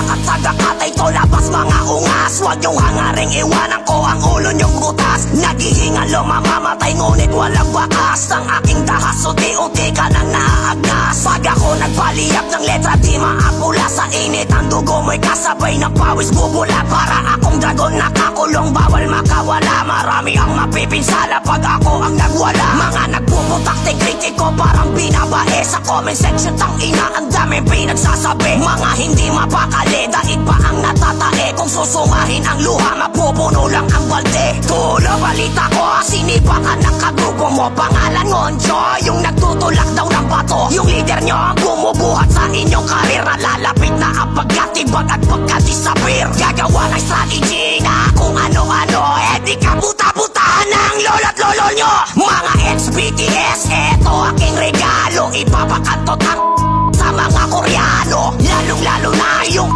At sa dakatay to labas mga ungas. Huwag yung hangaring iwanan ko ang ulo nyong butas. Naghihingalo mamamatay ngunit walang wakas. Ang aking dahas unti-unti ka nang naaagnas. Pag ako nagpaliyap ng letra di maapula. Sa init ang dugo mo'y kasabay ng pawis bubula. Para akong dragon nakakulong bawal makawala. Marami ang mapipinsala pag ako ang nagwala. Mga nagpuputak ting kritiko parang binabae. Sa comment section tang ina ang daming pinagsasabi. Mga hindi mapakali daig pa ang natatae. Kung susumahin ang luha mapupuno lang ang balde. Tulo balita ko sinipakan ng kadugo mo. Pangalan Ngoncho yung nagtutulak daw ng bato. Yung leader nyo ang bumubuhat sa inyong karera. Lalapit na ang pagkatibag at pagkadisappear. Gagawa ng strategy na kung ano-ano. Di ka buta-butahan ng lolo't lolo nyo. Mga ex-BTS eto aking regalo. Ipapakantot ang sa mga Koreano. Lalong-lalo na yung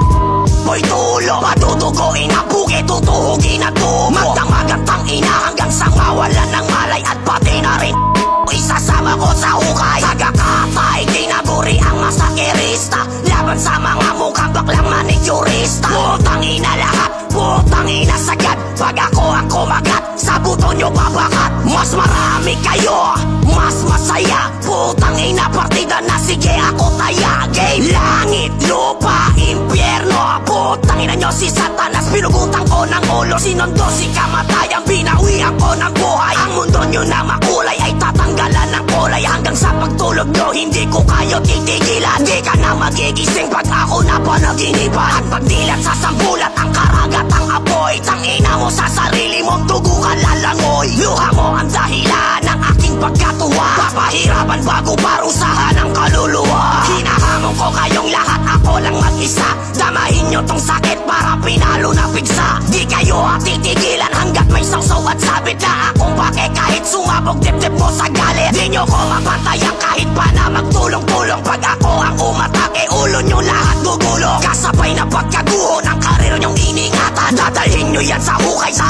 mo'y tulo. Patutuguin ang buki, tutuhugin ang tubo. Magdamagang tangina hanggang sa mawalan ng malay. At pati na rin isasama ko sa hukay. Tagakatay, tinaguri ang masakirista. Laban sa mga mukhang baklang manicurista. Putang ina lahat, putang ina sagad. Pag ako ang kumagat, sa buto nyo babakat. Mas marami kayo, mas masaya. Putang ina partida na sige ako taya. Game langit, lupa, impyerno. Putang ina nyo si Satanas, pinugutan ko ng ulo. Sinundo si kamatayan, binawian ko ng buhay. Ang mundo nyo na makulay ay tatanggalan ng kulay. Hanggang sa pagtulog nyo, hindi ko kayo titigilan. Di ka na magigising pag ako na panaginipan. At pagdilat sa sambulat ang karagat ang apoy. Tangina mo sa sarili mong dugo ka lalangoy. Luha mo ang dahilan ng aking pagkatuwa. Papahirapan bago parusahan ang kaluluwa. Hinahamon ko kayong lahat, ako lang mag-isa. Damahin nyo tong sakit para pinalo na pigsa. Di kayo titigilan hanggat may sawsaw at sabit na akong pake. Kahit sumabog dip-dip mo sa galit, di nyo ko mapantayan kahit pa na magtulong-tulong. Pag ako ang umatake, ulo nyo lahat gugulo. Kasabay na pagkaguho ng karir nyong iningatan. Dadalhin nyo yan sa hukay sa